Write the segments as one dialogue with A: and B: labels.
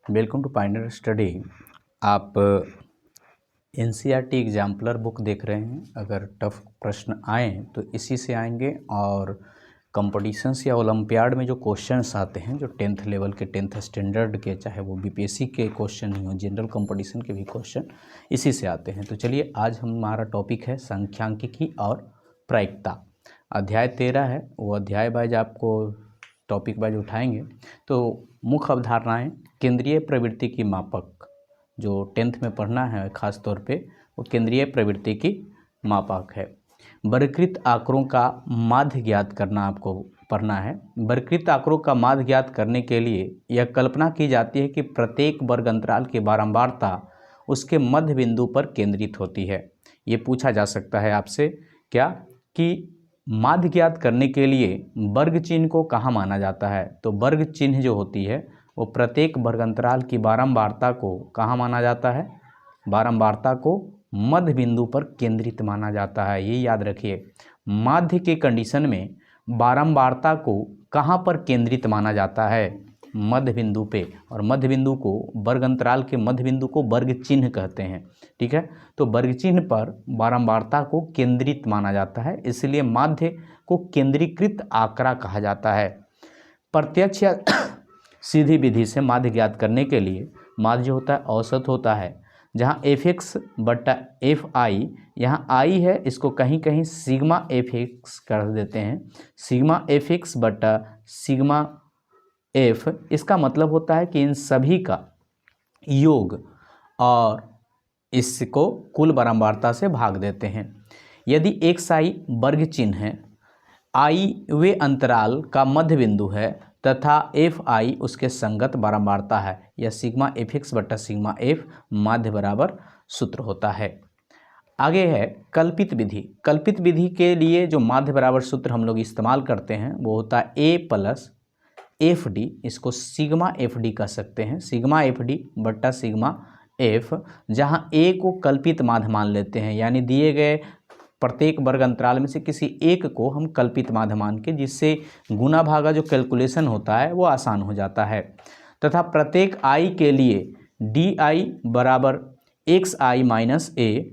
A: Welcome to Piner study. आप NCERT exemplar book देख रहे हैं। अगर टफ प्रश्न आए तो इसी से आएंगे, और कंपटीशंस या ओलंपियाड में जो क्वेश्चंस आते हैं, जो 10th लेवल के 10th स्टैंडर्ड के, चाहे वो बीपीएससी के क्वेश्चन ही हो, जनरल कंपटीशन के भी क्वेश्चन इसी से आते हैं। तो चलिए, आज हमारा टॉपिक है सांख्यिकी और प्रायिकता। अध्याय 13 है, वो अध्याय वाइज आपको टॉपिक वाइज उठाएंगे। तो मुख्य अवधारणाएं, केंद्रीय प्रवृत्ति की मापक, जो 10th में पढ़ना है खास तौर पे, वो केंद्रीय प्रवृत्ति की मापक है। वर्गीकृत आंकड़ों का माध्य ज्ञात करना आपको पढ़ना है। वर्गीकृत आंकड़ों का माध्य ज्ञात करने के लिए यह कल्पना की जाती है कि प्रत्येक वर्ग अंतराल की बारंबारता उसके मध्य बिंदु पर केंद्रित होती है। ये पूछा जा सकता है आपसे क्या कि माध्य ज्ञात करने के लिए वर्ग चिन्ह को कहाँ माना जाता है। तो वर्ग चिन्ह जो होती है वो प्रत्येक वर्ग अंतराल की बारंबारता को कहाँ माना जाता है, बारंबारता को मध्य बिंदु पर केंद्रित माना जाता है। ये याद रखिए, माध्य के कंडीशन में बारंबारता को कहाँ पर केंद्रित माना जाता है, मध्य बिंदु पे। और मध्य बिंदु को, वर्ग अंतराल के मध्य बिंदु को वर्ग चिन्ह कहते हैं। ठीक है, तो वर्ग चिन्ह पर बारंबारता को केंद्रित माना जाता है, इसलिए माध्य को केंद्रीकृत आंकड़ा कहा जाता है। प्रत्यक्ष या सीधी विधि से माध्य ज्ञात करने के लिए माध्य जो होता है औसत होता है, जहाँ fx बटा fi, यहाँ i है, इसको कहीं कहीं सिग्मा fx कर देते हैं, सिग्मा fx बटा सिग्मा f। इसका मतलब होता है कि इन सभी का योग और इसको कुल बारंबारता से भाग देते हैं। यदि xi वर्ग चिन्ह है, i वे अंतराल का मध्य बिंदु है तथा fi उसके संगत बारंबारता है, यह सिग्मा fx बटा सिग्मा f माध्य बराबर सूत्र होता है। आगे है कल्पित विधि। कल्पित विधि के लिए जो माध्य बराबर सूत्र हम लोग इस्तेमाल करते हैं वो होता है a प्लस एफ डी, इसको सिग्मा एफ डी कह सकते हैं, सिग्मा एफ डी बट्टा सिग्मा एफ, जहाँ a को कल्पित माध्य मान लेते हैं, यानी दिए गए प्रत्येक वर्ग अंतराल में से किसी एक को हम कल्पित माध्य मान के, जिससे गुना भागा जो कैलकुलेशन होता है वो आसान हो जाता है। तथा प्रत्येक i के लिए डी आई बराबर एक्स आई माइनस ए,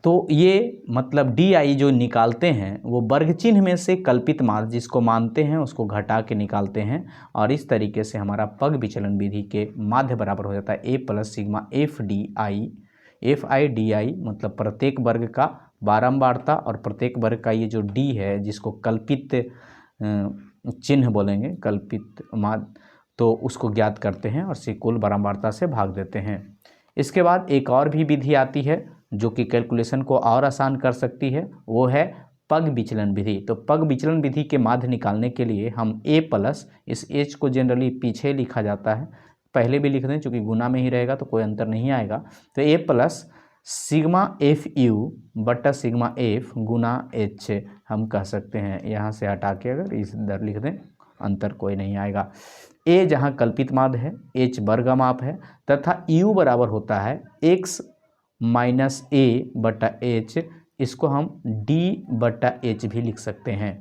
A: तो ये मतलब डी आई जो निकालते हैं वो वर्ग चिन्ह में से कल्पित माध्य जिसको मानते हैं उसको घटा के निकालते हैं, और इस तरीके से हमारा पग विचलन विधि के माध्य बराबर हो जाता है a plus sigma F D I, F I D I मतलब प्रत्येक वर्ग का बारंबारता, और प्रत्येक वर्ग का ये जो d है जिसको कल्पित चिन्ह बोलेंगे, कल्पित माध्य, तो उसको ज्ञात करते हैं और से कुल बारंबारता से भाग देते हैं। इसके बाद एक और भी विधि आती है जो कि कैलकुलेशन को और आसान कर सकती है, वो है पग विचलन विधि। तो पग विचलन विधि के माध्य निकालने के लिए हम a प्लस, इस h को जनरली पीछे लिखा जाता है, पहले भी लिख दें चूँकि गुना में ही रहेगा तो कोई अंतर नहीं आएगा, तो a plus sigma F you बटा सिग्मा एफ गुना h हम कह सकते हैं। यहाँ से हटा के अगर इस इधर लिख दें अंतर कोई नहीं आएगा। a जहाँ कल्पित माध्य है, h वर्ग माप है, तथा u बराबर होता है x माइनस ए बटा एच, इसको हम d बटा एच भी लिख सकते हैं।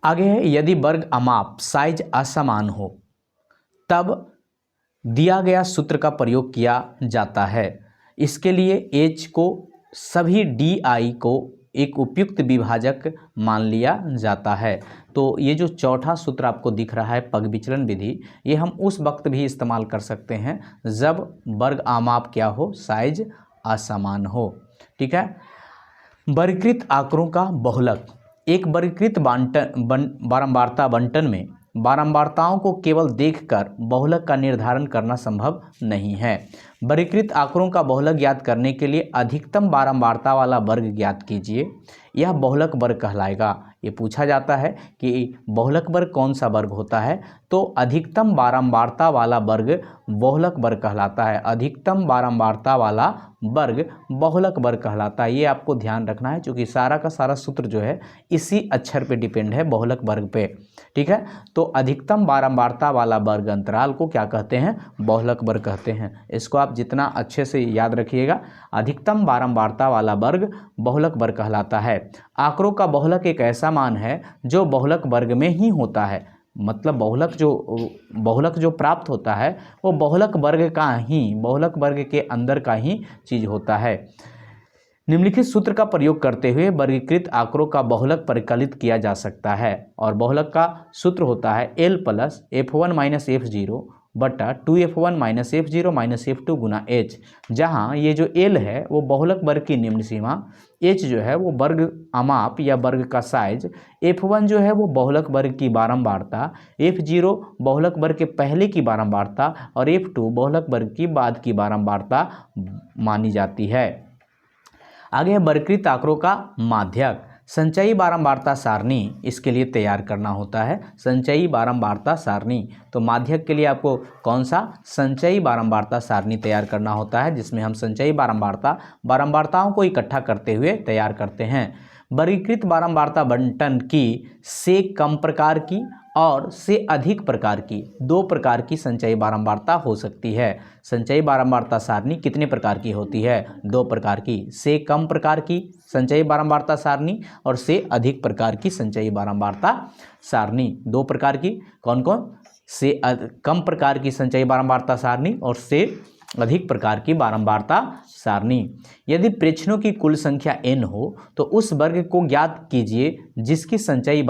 A: आगे है यदि वर्ग अमाप साइज असमान हो तब दिया गया सूत्र का प्रयोग किया जाता है। इसके लिए h को सभी di को एक उपयुक्त विभाजक मान लिया जाता है। तो ये जो चौथा सूत्र आपको दिख रहा है पग विचलन विधि, ये हम उस वक्त भी इस्तेमाल कर सकते हैं जब वर्ग आमाप क्या हो, साइज असमान हो। ठीक है। वर्गीकृत आंकड़ों का बहुलक। एक वर्गीकृत बारंबारता बंटन में बारंबारताओं को केवल देखकर बहुलक का निर्धारण करना संभव नहीं है। वर्गीकृत आंकड़ों का बहुलक ज्ञात करने के लिए अधिकतम बारंबारता वाला वर्ग ज्ञात कीजिए, यह बहुलक वर्ग कहलाएगा। ये पूछा जाता है कि बहुलक वर्ग कौन सा वर्ग होता है, तो अधिकतम बारंबारता वाला वर्ग बहुलक वर्ग कहलाता है। अधिकतम बारंबारता वाला वर्ग बहुलक वर्ग कहलाता है। ये आपको ध्यान रखना है क्योंकि सारा का सारा सूत्र जो है इसी अक्षर पे डिपेंड है, बहुलक वर्ग पे। ठीक है, तो अधिकतम बारंबारता वाला वर्ग अंतराल को क्या कहते हैं, बहुलक वर्ग कहते हैं। इसको आप जितना अच्छे से याद रखिएगा, अधिकतम बारंबारता वाला वर्ग बहुलक वर्ग कहलाता है। आंकड़ों का बहुलक एक ऐसा मान है जो बहुलक वर्ग में ही होता है। मतलब बहुलक जो प्राप्त होता है वो बहुलक वर्ग के अंदर का ही चीज़ होता है। निम्नलिखित सूत्र का प्रयोग करते हुए वर्गीकृत आंकड़ों का बहुलक परिकलित किया जा सकता है, और बहुलक का सूत्र होता है L plus F1 minus F0 बटा 2F1 minus F0 minus F2 गुना H, जहाँ ये जो L है वो बहुलक वर्ग की निम्न सीमा, H जो है वो वर्ग अमाप या वर्ग का साइज, F1 जो है वो बहुलक वर्ग की बारंबारता, F0 बहुलक वर्ग के पहले की बारंबारता और F2 बहुलक वर्ग की बाद की बारंबारता मानी जाती है। आगे है वर्गीकृत आंकड़ों का माध्यक। संचयी बारंबारता सारणी इसके लिए तैयार करना होता है, संचयी बारंबारता सारणी। तो माध्यक के लिए आपको कौन सा संचयी बारंबारता सारणी तैयार करना होता है, जिसमें हम संचयी बारंबारताओं को इकट्ठा करते हुए तैयार करते हैं। वर्गीकृत बारंबारता बंटन की से कम प्रकार की और से अधिक प्रकार की, दो प्रकार की संचयी बारंबारता हो सकती है। संचयी बारंबारता सारणी कितने प्रकार की होती है? दो प्रकार की, से कम प्रकार की संचयी बारंबारता सारणी और से अधिक प्रकार की संचयी बारंबारता सारणी। दो प्रकार की कौन कौन? से कम प्रकार की संचयी बारंबारता सारणी और से अधिक प्रकार की बारंबारता सारणी। यदि प्रेक्षणों की कुल संख्या n हो तो उस वर्ग को ज्ञात कीजिए जिसकी संचयी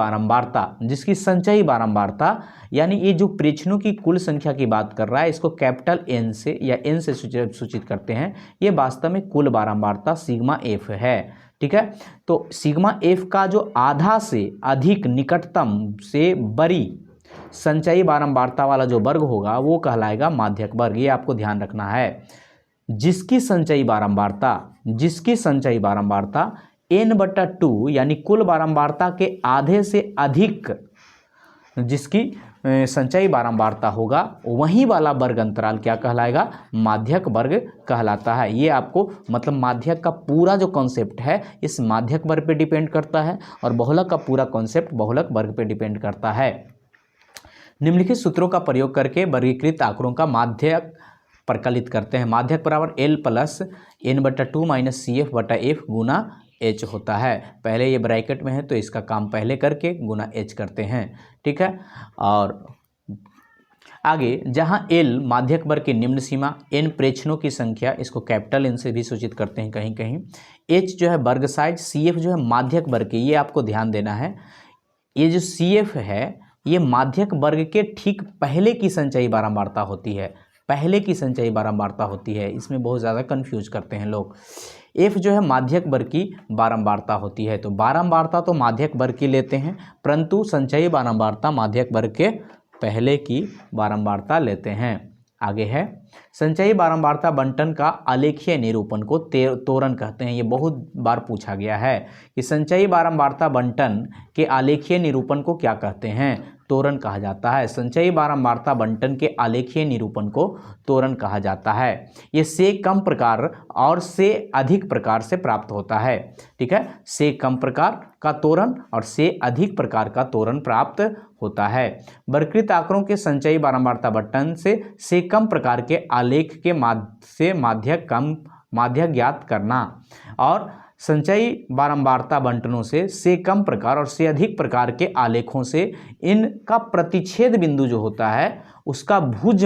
A: बारंबारता यानी ये जो प्रेक्षणों की कुल संख्या की बात कर रहा है, इसको कैपिटल N से या N से सूचित करते हैं। ये वास्तव में कुल बारंबारता सिग्मा f है। ठीक है, तो सिग्मा f का जो आधा से अधिक निकटतम से बड़ी संचयी बारंबारता वाला जो वर्ग होगा वो कहलाएगा माध्यक वर्ग। ये आपको ध्यान रखना है। जिसकी संचयी बारंबारता n/2 यानी कुल बारंबारता के आधे से अधिक जिसकी संचयी बारंबारता होगा, वही वाला वर्ग अंतराल क्या कहलाएगा? माध्यक वर्ग कहलाता है। ये आपको मतलब माध्यक का पूरा जो कॉन्सेप्ट है इस माध्यक वर्ग पे डिपेंड करता है, और बहुलक का पूरा कॉन्सेप्ट बहुलक वर्ग पे डिपेंड करता है। निम्नलिखित सूत्रों का प्रयोग करके वर्गीकृत आंकड़ों का माध्यक प्रकलित करते हैं। माध्यक बराबर L plus n/2 minus CF बटा F गुना H होता है। पहले ये ब्रैकेट में है तो इसका काम पहले करके गुना H करते हैं। ठीक है, और आगे जहां L माध्यक वर्ग की निम्न सीमा, n प्रेक्षणों की संख्या, इसको कैपिटल N से भी सूचित करते हैं कहीं कहीं, H जो है वर्ग साइज, CF जो है माध्यक वर्ग की, ये आपको ध्यान देना है। ये जो CF है ये माध्यक वर्ग के ठीक पहले की संचयी बारंबारता होती है, इसमें बहुत ज़्यादा कंफ्यूज करते हैं लोग। F जो है माध्यक वर्ग की बारंबारता होती है, तो बारंबारता तो माध्यक वर्ग की लेते हैं, परंतु संचयी बारंबारता माध्यक वर्ग के पहले की बारंबारता लेते हैं। आगे है संचयी बारंबारता बंटन का आलेखीय निरूपण को तोरण कहते हैं। ये बहुत बार पूछा गया है कि संचयी बारंबारता बंटन के आलेखीय निरूपण को क्या कहते हैं? तोरण कहा जाता है। संचयी बारंबारता बंटन के आलेखीय निरूपण को तोरण कहा जाता है। ये से कम प्रकार और से अधिक प्रकार से प्राप्त होता है। ठीक है, से कम प्रकार का तोरण और से अधिक प्रकार का तोरण प्राप्त होता है। वर्गीकृत आंकड़ों के संचयी बारंबारता बंटन से कम प्रकार के आलेख के माध्यक ज्ञात करना, और संचयी बारंबारता बंटनों से कम प्रकार और से अधिक प्रकार के आलेखों से इनका प्रतिच्छेद बिंदु जो होता है उसका भुज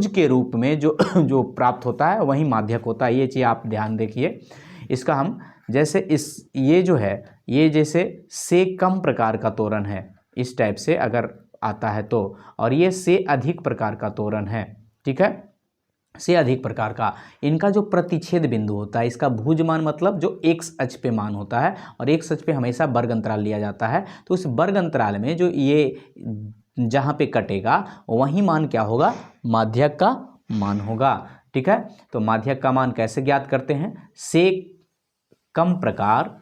A: के रूप में जो प्राप्त होता है वही माध्यक होता है। ये चीज़ आप ध्यान देखिए। इसका हम जैसे ये जो है ये जैसे से कम प्रकार का तोरण है, इस टाइप से अगर आता है तो, और ये से अधिक प्रकार का तोरण है। ठीक है, से अधिक प्रकार का, इनका जो प्रतिच्छेद बिंदु होता है, इसका भुज मान मतलब जो x अक्ष पे मान होता है, और x अक्ष पे हमेशा वर्ग अंतराल लिया जाता है, तो उस वर्ग अंतराल में जो ये जहाँ पे कटेगा वही मान क्या होगा? माध्यक का मान होगा। ठीक है, तो माध्यक का मान कैसे ज्ञात करते हैं? से कम प्रकार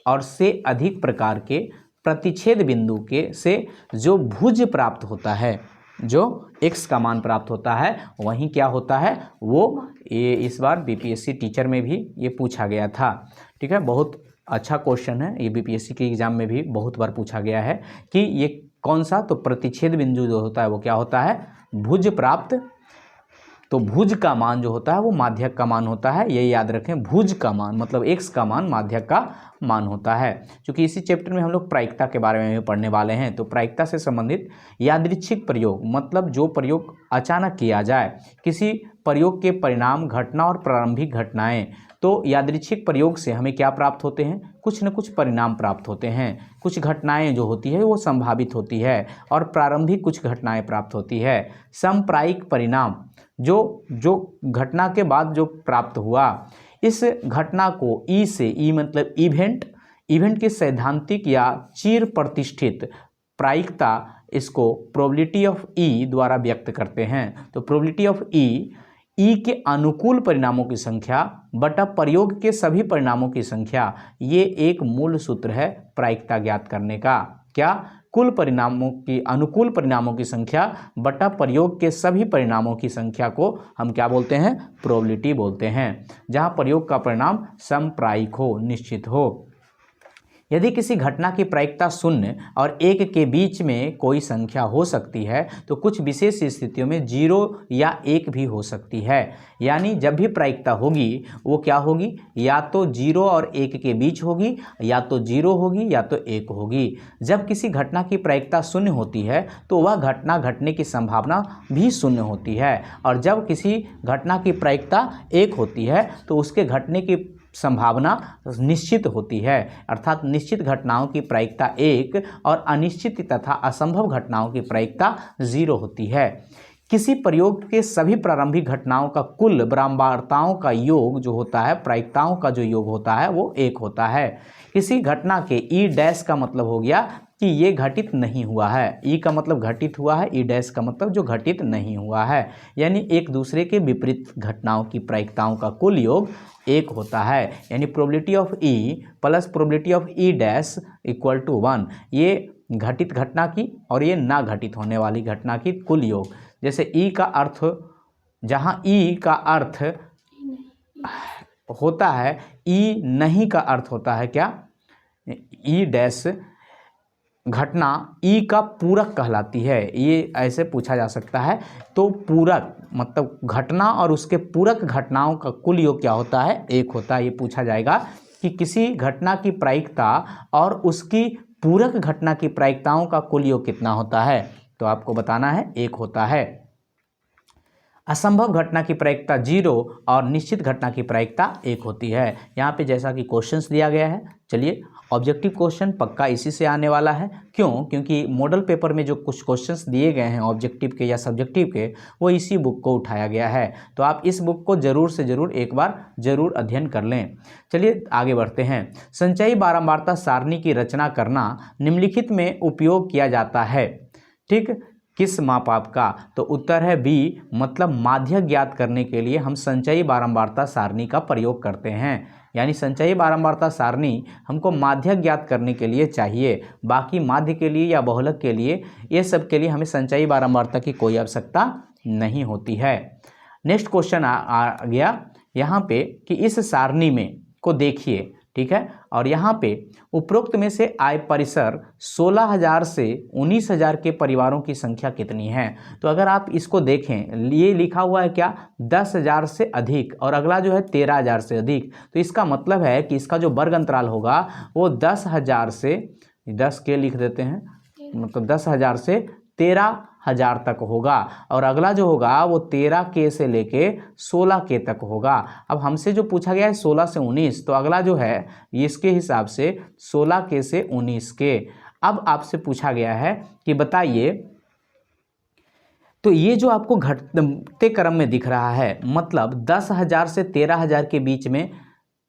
A: और से अधिक प्रकार के प्रतिच्छेद बिंदु के से जो भुज प्राप्त होता है, जो x का मान प्राप्त होता है, वहीं क्या होता है वो, ये इस बार बीपीएससी टीचर में भी ये पूछा गया था। ठीक है, बहुत अच्छा क्वेश्चन है, ये बीपीएससी के एग्जाम में भी बहुत बार पूछा गया है कि ये कौन सा, तो प्रतिच्छेद बिंदु जो होता है वो क्या होता है? भुज प्राप्त तो भुज का मान जो होता है वो माध्यक का मान होता है, ये याद रखें। भुज का मान मतलब x का मान माध्यक का मान होता है। क्योंकि इसी चैप्टर में हम लोग प्रायिकता के बारे में भी पढ़ने वाले हैं, तो प्रायिकता से संबंधित यादृच्छिक प्रयोग मतलब जो प्रयोग अचानक किया जाए, किसी प्रयोग के परिणाम, घटना और प्रारंभिक घटनाएं। तो यादृच्छिक प्रयोग से हमें क्या प्राप्त होते हैं, कुछ न कुछ परिणाम प्राप्त होते हैं, कुछ घटनाएं जो होती है वो संभावित होती है और प्रारंभिक कुछ घटनाएं प्राप्त होती है। समप्रायिक परिणाम जो घटना के बाद जो प्राप्त हुआ, इस घटना को ई से, ई मतलब इवेंट की सैद्धांतिक या चिर प्रतिष्ठित प्रायिकता, इसको प्रोबेबिलिटी ऑफ ई द्वारा व्यक्त करते हैं। तो प्रोबेबिलिटी ऑफ ई के अनुकूल परिणामों की संख्या बटा प्रयोग के सभी परिणामों की संख्या, ये एक मूल सूत्र है प्रायिकता ज्ञात करने का। क्या? कुल परिणामों की अनुकूल परिणामों की संख्या बटा प्रयोग के सभी परिणामों की संख्या को हम क्या बोलते हैं? प्रोबेबिलिटी बोलते हैं, जहां प्रयोग का परिणाम समप्रायिक हो, निश्चित हो। यदि किसी घटना की प्रायिकता 0 और 1 के बीच में कोई संख्या हो सकती है, तो कुछ विशेष स्थितियों में 0 या 1 भी हो सकती है। यानी जब भी प्रायिकता होगी वो क्या होगी? या तो 0 और 1 के बीच होगी, या तो 0 होगी, या तो 1 होगी। जब किसी घटना की प्रायिकता 0 होती है तो वह घटना घटने की संभावना भी 0 होती है, और जब किसी घटना की प्रायिकता 1 होती है तो उसके घटने की संभावना निश्चित होती है। अर्थात निश्चित घटनाओं की प्रायिकता 1 और अनिश्चित तथा असंभव घटनाओं की प्रायिकता 0 होती है। किसी प्रयोग के सभी प्रारंभिक घटनाओं का कुल बारंबारताओं का योग जो होता है, प्रायिकताओं का जो योग होता है वो 1 होता है। किसी घटना के ई डैश का मतलब हो गया कि ये घटित नहीं हुआ है, ई का मतलब घटित हुआ है, ई डैश का मतलब जो घटित नहीं हुआ है। यानी एक दूसरे के विपरीत घटनाओं की प्रायिकताओं का कुल योग 1 होता है। यानी probability of E plus probability of E dash equal to 1, ये घटित घटना की और ये ना घटित होने वाली घटना की कुल योग। जैसे ई का अर्थ, जहाँ ई का अर्थ होता है, ई नहीं का अर्थ होता है क्या? ई डैश घटना ई का पूरक कहलाती है, ये ऐसे पूछा जा सकता है। तो पूरक मतलब घटना और उसके पूरक घटनाओं का कुल योग क्या होता है? 1 होता है। ये पूछा जाएगा कि किसी घटना की प्रायिकता और उसकी पूरक घटना की प्रायिकताओं का कुल योग कितना होता है? तो आपको बताना है 1 होता है। असंभव घटना की प्रायिकता 0 और निश्चित घटना की प्रायिकता 1 होती है। यहाँ पे जैसा कि क्वेश्चंस दिया गया है, चलिए ऑब्जेक्टिव क्वेश्चन पक्का इसी से आने वाला है। क्यों? क्योंकि मॉडल पेपर में जो कुछ क्वेश्चंस दिए गए हैं ऑब्जेक्टिव के या सब्जेक्टिव के, वो इसी बुक को उठाया गया है। तो आप इस बुक को जरूर से जरूर एक बार जरूर अध्ययन कर लें। चलिए आगे बढ़ते हैं। संचयी बारंबारता सारणी की रचना करना निम्नलिखित में उपयोग किया जाता है, ठीक? किस मापांक का? तो उत्तर है बी, मतलब माध्यक ज्ञात करने के लिए हम संचयी बारंबारता सारणी का प्रयोग करते हैं। यानी संचयी बारंबारता सारणी हमको माध्यक ज्ञात करने के लिए चाहिए, बाकी माध्य के लिए या बहुलक के लिए, ये सब के लिए हमें संचयी बारंबारता की कोई आवश्यकता नहीं होती है। नेक्स्ट क्वेश्चन आ गया यहाँ पे कि इस सारणी में को देखिए, ठीक है, और यहाँ पे उपरोक्त में से आय परिसर 16,000 से 19,000 के परिवारों की संख्या कितनी है? तो अगर आप इसको देखें, ये लिखा हुआ है क्या? 10,000 से अधिक, और अगला जो है 13,000 से अधिक। तो इसका मतलब है कि इसका जो वर्ग अंतराल होगा वो 10,000 से 10 के लिख देते हैं, मतलब 10,000 से 13,000 तक होगा, और अगला जो होगा वो 13K से लेके 16K तक होगा। अब हमसे जो पूछा गया है 16 से 19, तो अगला जो है इसके हिसाब से 16K से 19K। अब आपसे पूछा गया है कि बताइए, तो ये जो आपको घटते क्रम में दिख रहा है, मतलब 10,000 से 13,000 के बीच में,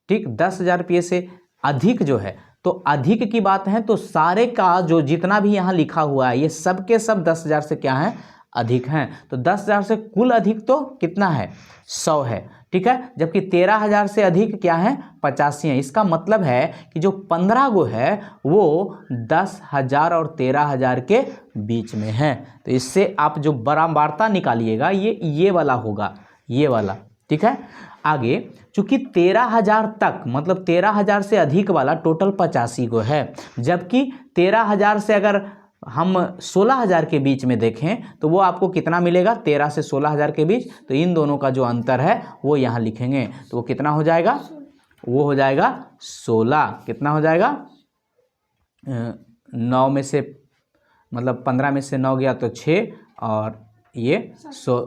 A: ठीक, 10,000 रुपये से अधिक जो है, तो अधिक की बात है तो सारे का जो जितना भी यहाँ लिखा हुआ है ये सब के सब 10,000 से क्या है? अधिक हैं। तो 10,000 से कुल अधिक तो कितना है? 100 है, ठीक है। जबकि 13,000 से अधिक क्या है? 85 है। इसका मतलब है कि जो 15 गो है वो 10,000 और 13,000 के बीच में है। तो इससे आप जो बारंबारता निकालिएगा ये वाला होगा, ये वाला, ठीक है। आगे चूंकि 13,000 तक, मतलब 13,000 से अधिक वाला टोटल 85 गो है, जबकि 13,000 से अगर हम 16,000 के बीच में देखें तो वो आपको कितना मिलेगा, 13 से 16,000 के बीच। तो इन दोनों का जो अंतर है वो यहाँ लिखेंगे, तो वो कितना हो जाएगा, वो हो जाएगा 16। कितना हो जाएगा, 9 में से मतलब 15 में से 9 गया तो 6 और ये 100,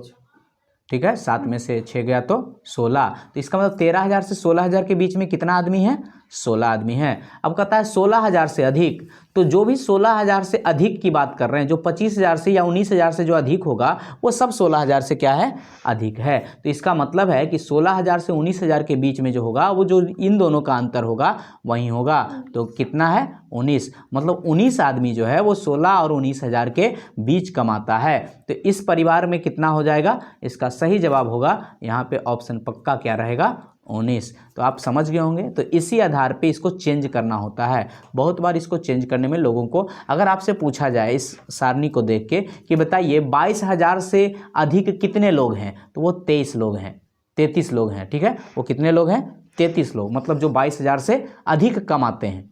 A: ठीक है, 7 में से 6 गया तो 16। तो इसका मतलब 13,000 से 16,000 के बीच में कितना आदमी है, 16 आदमी है। अब कहता है 16,000 से अधिक, तो जो भी 16,000 से अधिक की बात कर रहे हैं, जो 25,000 से या 19,000 से जो अधिक होगा वो सब 16,000 से क्या है, अधिक है। तो इसका मतलब है कि 16,000 से 19,000 के बीच में जो होगा वो जो इन दोनों का अंतर होगा वही होगा। तो कितना है, 19, मतलब 19 आदमी जो है वो 16 और 19,000 के बीच कमाता है। तो इस परिवार में कितना हो जाएगा, इसका सही जवाब होगा यहाँ पे ऑप्शन पक्का क्या रहेगा, 19। तो आप समझ गए होंगे। तो इसी आधार पे इसको चेंज करना होता है। बहुत बार इसको चेंज करने में लोगों को, अगर आपसे पूछा जाए इस सारणी को देख के कि बताइए 22,000 से अधिक कितने लोग हैं, तो वो 23 लोग हैं, 33 लोग हैं, ठीक है। वो कितने लोग हैं, 33 लोग, मतलब जो 22,000 से अधिक कमाते हैं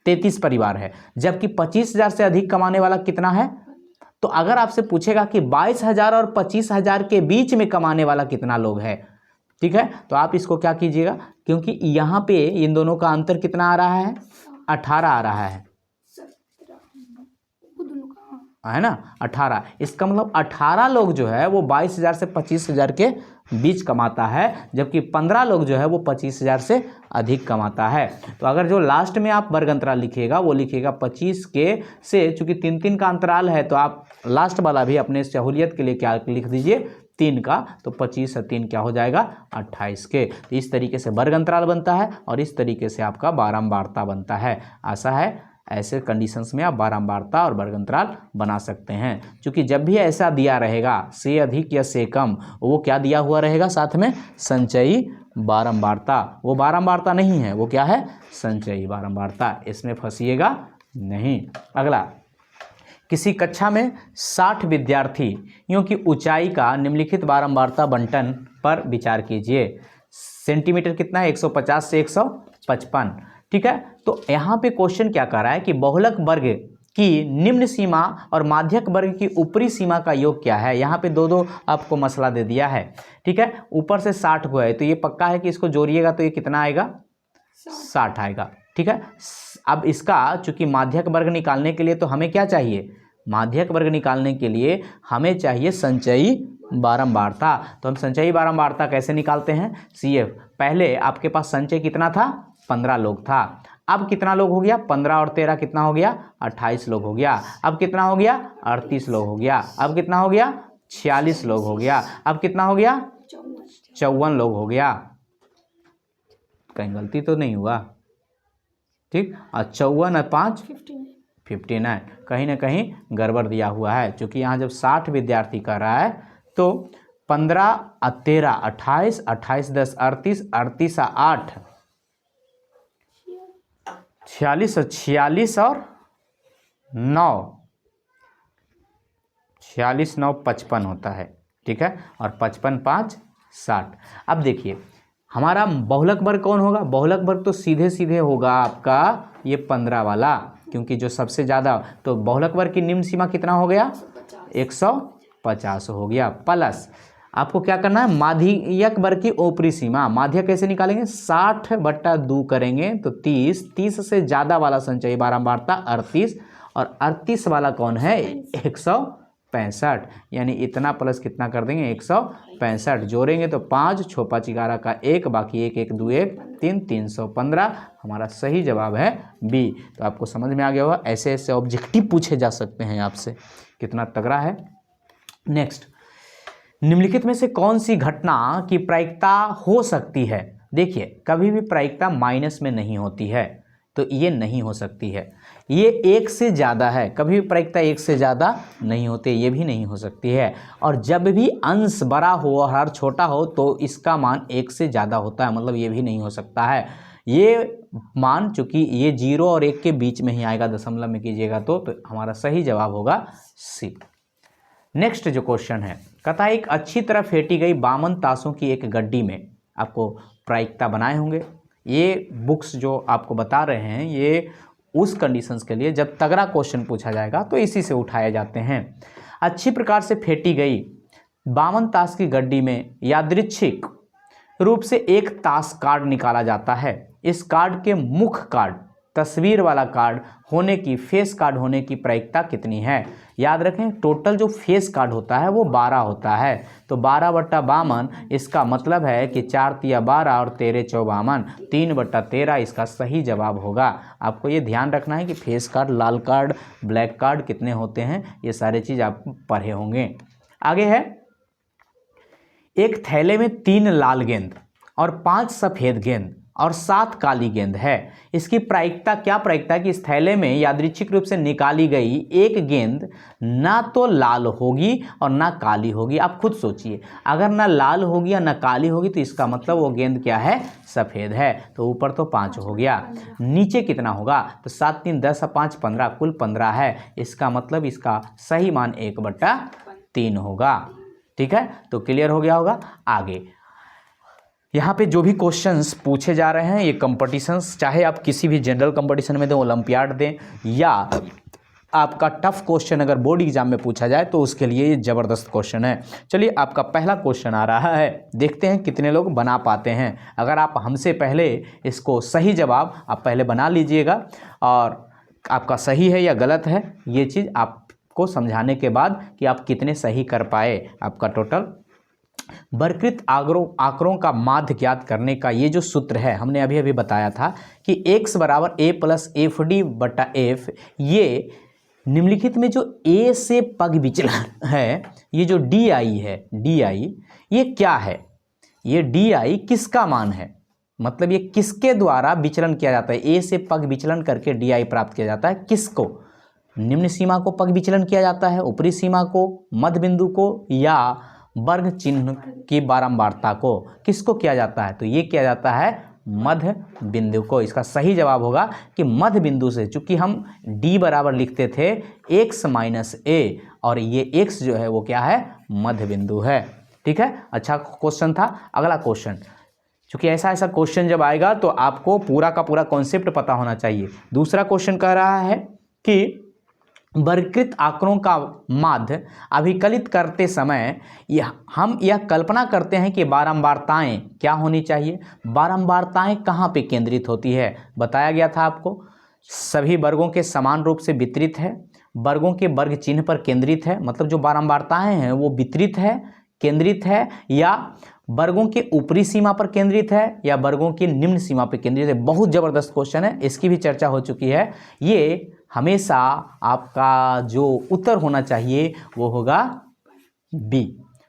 A: 33 परिवार है। जबकि 25,000 से अधिक कमाने वाला कितना है, तो अगर आपसे पूछेगा कि 22,000 और 25,000 के बीच में कमाने वाला कितना लोग है, ठीक है, तो आप इसको क्या कीजिएगा, क्योंकि यहाँ पे इन दोनों का अंतर कितना आ रहा है, 18 आ रहा है ना, 18। इसका मतलब 18 लोग जो है वो 22,000 से 25,000 के बीच कमाता है, जबकि 15 लोग जो है वो 25,000 से अधिक कमाता है। तो अगर जो लास्ट में आप वर्ग अंतराल लिखिएगा वो लिखिएगा 25 के से, चूंकि 3-3 का अंतराल है तो आप लास्ट वाला भी अपने सहूलियत के लिए क्या लिख दीजिए, 3 का, तो 25 और 3 क्या हो जाएगा, 28 के। तो इस तरीके से वर्ग अंतराल बनता है और इस तरीके से आपका बारंबारता बनता है। आशा है ऐसे कंडीशंस में आप बारंबारता और वर्ग अंतराल बना सकते हैं। क्योंकि जब भी ऐसा दिया रहेगा से अधिक या से कम, वो क्या दिया हुआ रहेगा साथ में, संचयी बारंबारता। वो बारंबारता नहीं है, वो क्या है, संचयी बारंबारता। इसमें फंसिएगा नहीं। अगला, किसी कक्षा में 60 विद्यार्थियों की ऊंचाई का निम्नलिखित बारंबारता बंटन पर विचार कीजिए। सेंटीमीटर कितना है, 150 से 155, ठीक है। तो यहाँ पे क्वेश्चन क्या कर रहा है कि बहुलक वर्ग की निम्न सीमा और माध्यक वर्ग की ऊपरी सीमा का योग क्या है। यहाँ पे दो आपको मसला दे दिया है, ठीक है। ऊपर से 60 को है तो ये पक्का है कि इसको जोड़िएगा तो ये कितना आएगा, 60 आएगा, ठीक है। अब इसका चूंकि माध्यक वर्ग निकालने के लिए तो हमें क्या चाहिए, माध्यक वर्ग निकालने के लिए हमें चाहिए संचयी बारंबारता। तो हम संचयी बारंबारता कैसे निकालते हैं, CF, पहले आपके पास संचय कितना था, 15 लोग था। अब कितना लोग हो गया, 15 और 13 कितना हो गया, 28 लोग हो गया। अब कितना हो गया, 38 लोग हो गया। अब कितना हो गया, 46 लोग हो गया। अब कितना हो गया, 54 लोग हो गया। कहीं गलती तो नहीं हुआ, ठीक। और 54 और 5 59, कहीं ना कहीं गड़बड़ दिया हुआ है। क्योंकि यहाँ जब 60 विद्यार्थी कर रहा है तो 15 और 13 28, 28 10 38, 38 और 8 46, और 46 और 9 46 9 55 होता है, ठीक है। और 55 5 60। अब देखिए हमारा बहुलक वर्ग कौन होगा, बहुलक वर्ग तो सीधे सीधे होगा आपका ये 15 वाला, क्योंकि जो सबसे ज़्यादा, तो बहुलक वर्ग की निम्न सीमा कितना हो गया, 150 हो गया। प्लस आपको क्या करना है, माध्यक वर्ग की ऊपरी सीमा। माध्यक कैसे निकालेंगे, 60/2 करेंगे तो 30, 30 से ज़्यादा वाला संचयी बारंबारता 38, और 38 वाला कौन है, 165, यानी इतना प्लस कितना कर देंगे, 165। जोड़ेंगे तो 5 6 5 11 का 1, बाकी 1 1 2 1 3 315। हमारा सही जवाब है बी। तो आपको समझ में आ गया होगा, ऐसे ऐसे ऑब्जेक्टिव पूछे जा सकते हैं आपसे, कितना तगड़ा है। नेक्स्ट, निम्नलिखित में से कौन सी घटना की प्रायिकता हो सकती है। देखिए कभी भी प्रायिकता माइनस में नहीं होती है, तो ये नहीं हो सकती है। ये 1 से ज़्यादा है, कभी भी प्रायिकता 1 से ज़्यादा नहीं होते, ये भी नहीं हो सकती है। और जब भी अंश बड़ा हो और हर छोटा हो तो इसका मान 1 से ज़्यादा होता है, मतलब ये भी नहीं हो सकता है। ये मान चूंकि ये 0 और 1 के बीच में ही आएगा, दशमलव में कीजिएगा तो हमारा सही जवाब होगा सी। नेक्स्ट जो क्वेश्चन है, कहता है एक अच्छी तरह फेंटी गई 52 ताशों की एक गड्डी में, आपको प्रायिकता बनाए होंगे। ये बुक्स जो आपको बता रहे हैं ये उस कंडीशंस के लिए जब तगड़ा क्वेश्चन पूछा जाएगा तो इसी से उठाए जाते हैं। अच्छी प्रकार से फेंटी गई 52 ताश की गड्डी में यादृच्छिक रूप से एक ताश कार्ड निकाला जाता है। इस कार्ड के मुख्य कार्ड तस्वीर वाला कार्ड होने की, फेस कार्ड होने की प्रायिकता कितनी है? याद रखें, टोटल जो फेस कार्ड होता है वो 12 होता है। तो 12/52 इसका मतलब है कि 4 तिया 12 और 13 54, 3/13 इसका सही जवाब होगा। आपको ये ध्यान रखना है कि फेस कार्ड, लाल कार्ड, ब्लैक कार्ड कितने होते हैं, ये सारे चीज़ आप पढ़े होंगे। आगे है, एक थैले में 3 लाल गेंद और 5 सफ़ेद गेंद और 7 काली गेंद है। इसकी प्रायिकता, क्या प्रायिकता है कि इस थैले में यादृच्छिक रूप से निकाली गई एक गेंद ना तो लाल होगी और ना काली होगी। आप खुद सोचिए, अगर ना लाल होगी या ना काली होगी तो इसका मतलब वो गेंद क्या है? सफ़ेद है। तो ऊपर तो 5 हो गया, नीचे कितना होगा? तो 7 3 10 5 15, कुल 15 है। इसका मतलब इसका सही मान 1/3 होगा। ठीक है, तो क्लियर हो गया होगा। आगे यहाँ पे जो भी क्वेश्चंस पूछे जा रहे हैं ये कंपटीशंस, चाहे आप किसी भी जनरल कंपटीशन में दें, ओलंपियाड दें, या आपका टफ क्वेश्चन अगर बोर्ड एग्जाम में पूछा जाए तो उसके लिए ये ज़बरदस्त क्वेश्चन है। चलिए आपका पहला क्वेश्चन आ रहा है, देखते हैं कितने लोग बना पाते हैं। अगर आप हमसे पहले इसको सही जवाब आप पहले बना लीजिएगा और आपका सही है या गलत है ये चीज़ आपको समझाने के बाद कि आप कितने सही कर पाए। आपका टोटल वर्गीकृत आंकड़ों का माध्य ज्ञात करने का ये जो सूत्र है हमने अभी अभी बताया था कि x बराबर a प्लस एफ डी बटा एफ। ये निम्नलिखित में जो a से पग विचलन है, ये जो डी आई है, डी आई ये क्या है? ये डी आई किसका मान है? मतलब ये किसके द्वारा विचलन किया जाता है? a से पग विचलन करके डी आई प्राप्त किया जाता है। किसको? निम्न सीमा को पग विचलन किया जाता है, ऊपरी सीमा को, मध्य बिंदु को, या वर्ग चिन्ह की बारंबारता को? किसको किया जाता है? तो ये किया जाता है मध्य बिंदु को। इसका सही जवाब होगा कि मध्य बिंदु से, चूंकि हम d बराबर लिखते थे x माइनस ए और ये x जो है वो क्या है? मध्य बिंदु है। ठीक है, अच्छा क्वेश्चन था। अगला क्वेश्चन, चूंकि ऐसा क्वेश्चन जब आएगा तो आपको पूरा का पूरा कॉन्सेप्ट पता होना चाहिए। दूसरा क्वेश्चन कह रहा है कि वर्गीकृत आंकड़ों का माध्य अभिकलित करते समय हम यह कल्पना करते हैं कि बारंबारताएं क्या होनी चाहिए। बारंबारताएं कहाँ पे केंद्रित होती है? बताया गया था आपको, सभी वर्गों के समान रूप से वितरित है, वर्गों के वर्ग चिन्ह पर केंद्रित है। मतलब जो बारंबारताएं हैं वो वितरित है, केंद्रित है, या वर्गों के ऊपरी सीमा पर केंद्रित है, या वर्गों की निम्न सीमा पर केंद्रित है। बहुत ज़बरदस्त क्वेश्चन है, इसकी भी चर्चा हो चुकी है। ये हमेशा आपका जो उत्तर होना चाहिए वो होगा बी,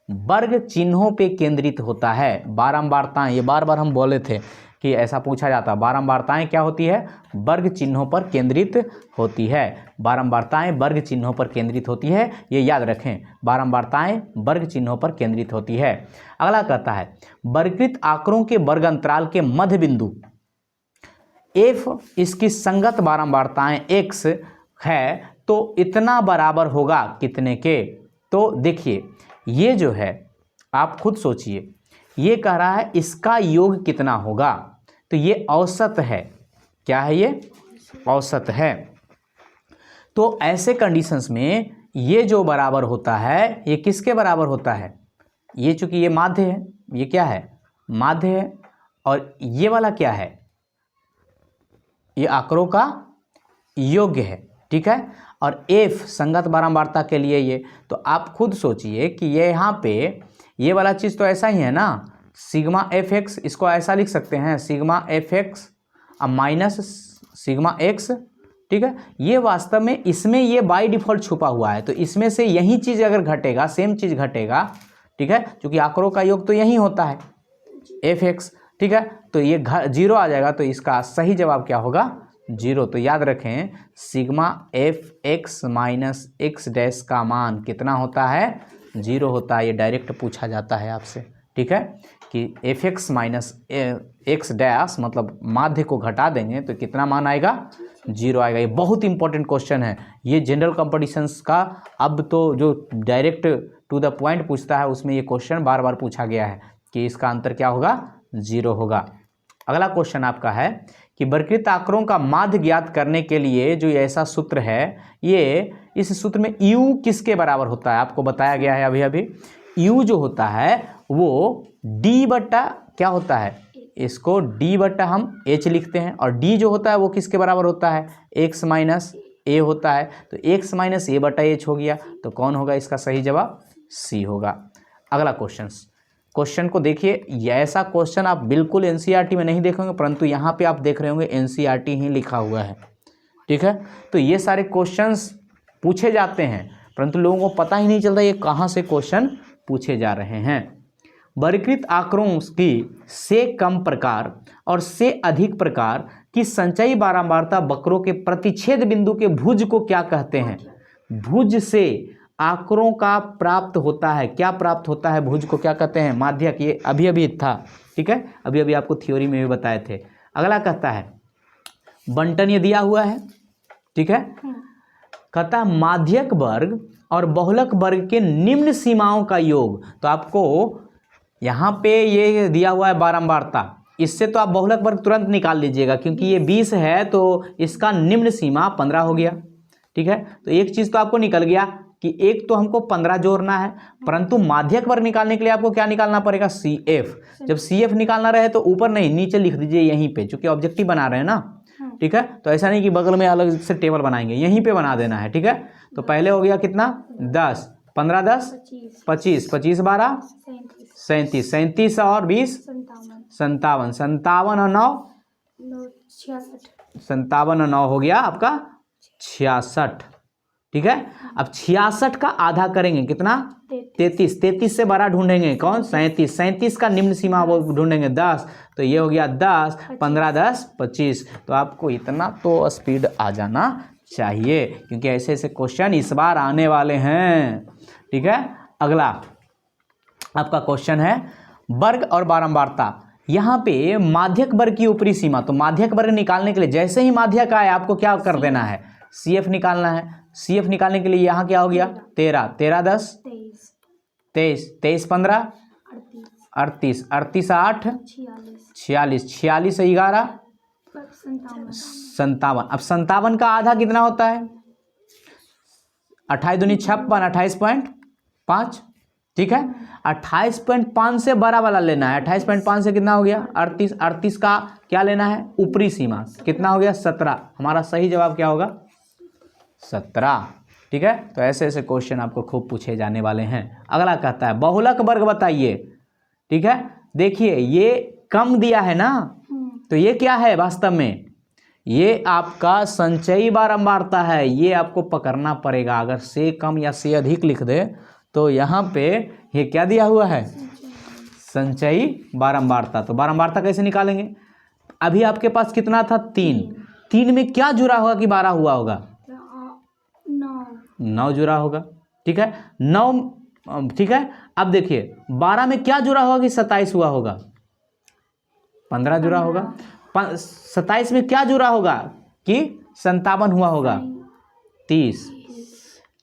A: वर्ग चिन्हों पे केंद्रित होता है। बारंबारताएं, ये बार बार हम बोले थे कि ऐसा पूछा जाता, बारंबारताएं क्या होती है? वर्ग चिन्हों पर केंद्रित होती है। बारंबारताएं वर्ग चिन्हों पर केंद्रित होती है, ये याद रखें, बारंबारताएं वर्ग चिन्हों पर केंद्रित होती है। अगला कहता है वर्गीकृत आंकड़ों के वर्ग अंतराल के मध्य बिंदु f, इसकी संगत बारंबारताएं x है तो इतना बराबर होगा कितने के? तो देखिए ये जो है आप खुद सोचिए, ये कह रहा है इसका योग कितना होगा? तो ये औसत है। क्या है ये? औसत है। तो ऐसे कंडीशंस में ये जो बराबर होता है ये किसके बराबर होता है? ये चूंकि ये माध्य है, ये क्या है? माध्य है। और ये वाला क्या है? ये आंकड़ों का योग्य है। ठीक है, और f संगत बारंबारता के लिए ये, तो आप खुद सोचिए कि ये यहाँ पे ये वाला चीज़ तो ऐसा ही है ना, सिग्मा एफ एक्स, इसको ऐसा लिख सकते हैं sigma F x minus sigma x. ठीक है, ये वास्तव में इसमें ये बाय डिफ़ॉल्ट छुपा हुआ है, तो इसमें से यही चीज़ अगर घटेगा, सेम चीज़ घटेगा। ठीक है, क्योंकि आंकड़ों का योग तो यही होता है एफ एक्स। ठीक है, तो ये 0 आ जाएगा, तो इसका सही जवाब क्या होगा? 0। तो याद रखें sigma F x minus x dash का मान कितना होता है? 0 होता है। ये डायरेक्ट पूछा जाता है आपसे। ठीक है, कि F x minus x dash मतलब माध्य को घटा देंगे तो कितना मान आएगा? 0 आएगा। ये बहुत इंपॉर्टेंट क्वेश्चन है। ये जनरल कॉम्पिटिशन्स का अब तो जो डायरेक्ट टू द पॉइंट पूछता है उसमें ये क्वेश्चन बार बार पूछा गया है कि इसका आंसर क्या होगा? 0 होगा। अगला क्वेश्चन आपका है कि वर्गीकृत आंकड़ों का माध्य ज्ञात करने के लिए जो ऐसा सूत्र है, ये इस सूत्र में u किसके बराबर होता है आपको बताया गया है अभी। u जो होता है वो d बटा क्या होता है, इसको d बटा हम h लिखते हैं, और d जो होता है वो किसके बराबर होता है, x माइनस a होता है। तो x माइनस a बटा h हो गया, तो कौन होगा इसका सही जवाब, c होगा। अगला क्वेश्चन को देखिए, ऐसा क्वेश्चन आप बिल्कुल एनसीईआरटी में नहीं देखेंगे, परंतु यहाँ पे आप देख रहे होंगे एनसीईआरटी ही लिखा हुआ है, ठीक है। तो ये सारे क्वेश्चंस पूछे जाते हैं, परंतु लोगों को पता ही नहीं चलता ये कहाँ से क्वेश्चन पूछे जा रहे हैं। वर्गीकृत आंकड़ों की से कम प्रकार और से अधिक प्रकार की संचयी बारंबारता वक्रों के प्रतिच्छेद बिंदु के भुज को क्या कहते हैं। भुज से आंकड़ों का प्राप्त होता है, क्या प्राप्त होता है, भुज को क्या कहते हैं, माध्यक। ये अभी था, ठीक है, अभी आपको थ्योरी में भी बताए थे। अगला कहता है बंटन, ये दिया हुआ है, ठीक है। कहता है माध्यक वर्ग और बहुलक वर्ग के निम्न सीमाओं का योग। तो आपको यहाँ पे ये दिया हुआ है बारंबारता, इससे तो आप बहुलक वर्ग तुरंत निकाल लीजिएगा, क्योंकि ये 20 है तो इसका निम्न सीमा 15 हो गया, ठीक है। तो एक चीज़ तो आपको निकल गया कि एक तो हमको 15 जोड़ना है, परंतु माध्यक वर्ग निकालने के लिए आपको क्या निकालना पड़ेगा, CF। जब CF निकालना रहे तो ऊपर नहीं नीचे लिख दीजिए यहीं पे, चूंकि ऑब्जेक्टिव बना रहे हैं ना, ठीक है। तो ऐसा नहीं कि बगल में अलग से टेबल बनाएंगे, यहीं पे बना देना है, ठीक है। तो पहले हो गया कितना, 10, 15 10 25, 25 12 37, 37 और 20 57, 57 और 9 57 और 9 हो गया आपका 66, ठीक है। अब 66 का आधा करेंगे कितना, 33, 33 से बड़ा ढूंढेंगे कौन, 37, 37 का निम्न सीमा वो ढूंढेंगे 10, तो ये हो गया 10, 15 10 25। तो आपको इतना तो स्पीड आ जाना चाहिए, क्योंकि ऐसे ऐसे क्वेश्चन इस बार आने वाले हैं, ठीक है। अगला आपका क्वेश्चन है वर्ग और बारंबारता। यहाँ पे माध्यक वर्ग की ऊपरी सीमा, तो माध्यक वर्ग निकालने के लिए जैसे ही माध्यक आए आपको क्या कर देना है, CF निकालना है। CF निकालने के लिए यहाँ क्या हो गया, 13, 13 10 23, 23 15 38, 38 8 46, 46 11 57। अब 57 का आधा कितना होता है, 28 दूनी 56, 28.5, ठीक है। 28.5 से बड़ा वाला लेना है, 28.5 से कितना हो गया 38, 38 का क्या लेना है, ऊपरी सीमा कितना हो गया 17। हमारा सही जवाब क्या होगा, 17, ठीक है। तो ऐसे ऐसे क्वेश्चन आपको खूब पूछे जाने वाले हैं। अगला कहता है बहुलक वर्ग बताइए, ठीक है। देखिए ये कम दिया है ना, तो ये क्या है वास्तव में, ये आपका संचयी बारंबारता है, ये आपको पकड़ना पड़ेगा। अगर से कम या से अधिक लिख दे तो यहाँ पे ये क्या दिया हुआ है, संचयी बारंबारता। तो बारंबारता कैसे निकालेंगे, अभी आपके पास कितना था, 3 में क्या जुड़ा होगा कि 12 हुआ होगा, 9 जुड़ा होगा, ठीक है, 9, ठीक है। अब देखिए 12 में क्या जुड़ा होगा कि 27 हुआ होगा, 15 जुड़ा होगा। 27 में क्या जुड़ा होगा कि 57 हुआ होगा, 30,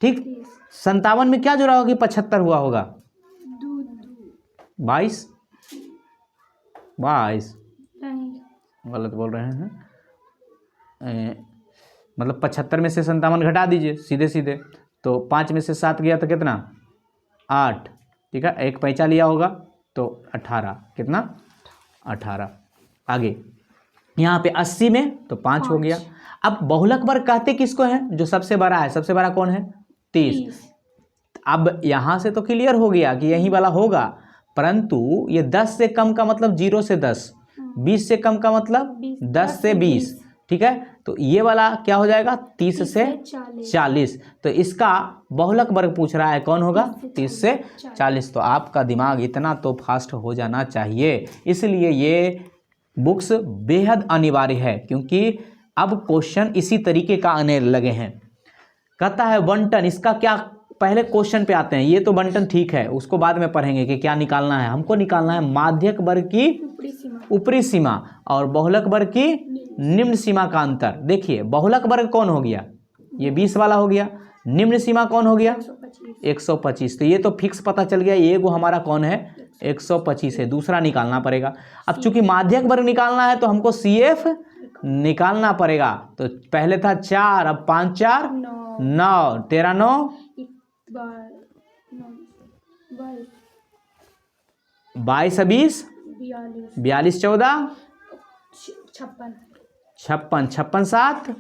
A: ठीक। 57 में क्या जुड़ा होगा कि 75 हुआ होगा, 22 गलत बोल रहे हैं, मतलब 75 में से 57 घटा दीजिए सीधे सीधे, तो 5 में से 7 गया तो कितना 8, ठीक है। एक पैंचा लिया होगा तो 18, कितना 18। आगे यहाँ पे 80 में तो 5 हो गया। अब बहुलक वर्ग कहते किसको हैं, जो सबसे बड़ा है, सबसे बड़ा कौन है 30। अब यहाँ से तो क्लियर हो गया कि यही वाला होगा, परंतु ये 10 से कम का मतलब 0 से 10, 20 से कम का मतलब 10 से 20, ठीक है। तो ये वाला क्या हो जाएगा 30 से 40। तो इसका बहुलक वर्ग पूछ रहा है, कौन होगा 30 से 40। तो आपका दिमाग इतना तो फास्ट हो जाना चाहिए, इसलिए ये बुक्स बेहद अनिवार्य है, क्योंकि अब क्वेश्चन इसी तरीके का आने लगे हैं। कहता है बंटन, इसका क्या, पहले क्वेश्चन पे आते हैं। ये तो बंटन ठीक है, उसको बाद में पढ़ेंगे कि क्या निकालना है। हमको निकालना है माध्यक वर्ग की ऊपरी सीमा और बहुलक वर्ग की निम्न सीमा का अंतर। देखिए बहुलक वर्ग कौन हो गया, ये 20 वाला हो गया, निम्न सीमा कौन हो गया 125। तो ये तो फिक्स पता चल गया, ये वो हमारा कौन है 125 है, दूसरा निकालना पड़ेगा। अब चूंकि माध्यक वर्ग निकालना है तो हमको CF निकालना पड़ेगा। तो पहले था 4, अब 5 4 9, 13 9 22 20 42 14 56 56 7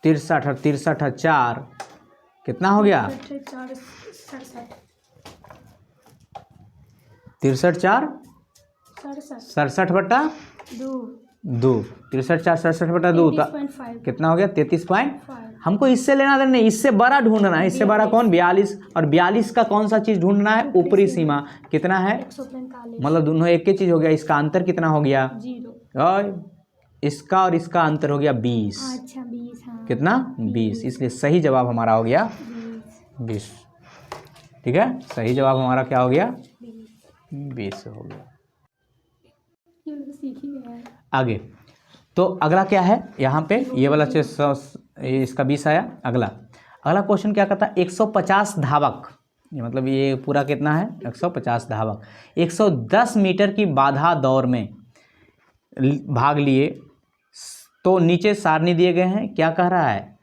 A: 63 और 63 4 कितना हो गया? 63 4 67 बटा 2 63 4 67 बटा 2 कितना हो गया? 33.5। हमको इससे लेना देना नहीं, इससे बड़ा ढूंढना है। इससे बड़ा कौन? 42। और 42 का कौन सा चीज ढूंढना है? ऊपरी सीमा कितना है?
B: 145।
A: मतलब दोनों एक ही चीज हो गया। इसका अंतर कितना हो गया?
B: 0।
A: और इसका और इसका अंतर हो गया 20।
B: अच्छा 20। हाँ
A: कितना? 20। इसलिए सही जवाब हमारा हो गया 20। ठीक है, सही जवाब हमारा क्या हो गया? 20 हो गया। आगे तो अगला क्या है यहाँ पे? ये वाला इसका 20 आया। अगला क्वेश्चन क्या कहता है? 150 धावक, ये मतलब ये पूरा कितना है? 150 धावक 110 मीटर की बाधा दौड़ में भाग लिए। तो नीचे सारणी दिए गए हैं। क्या कह रहा है?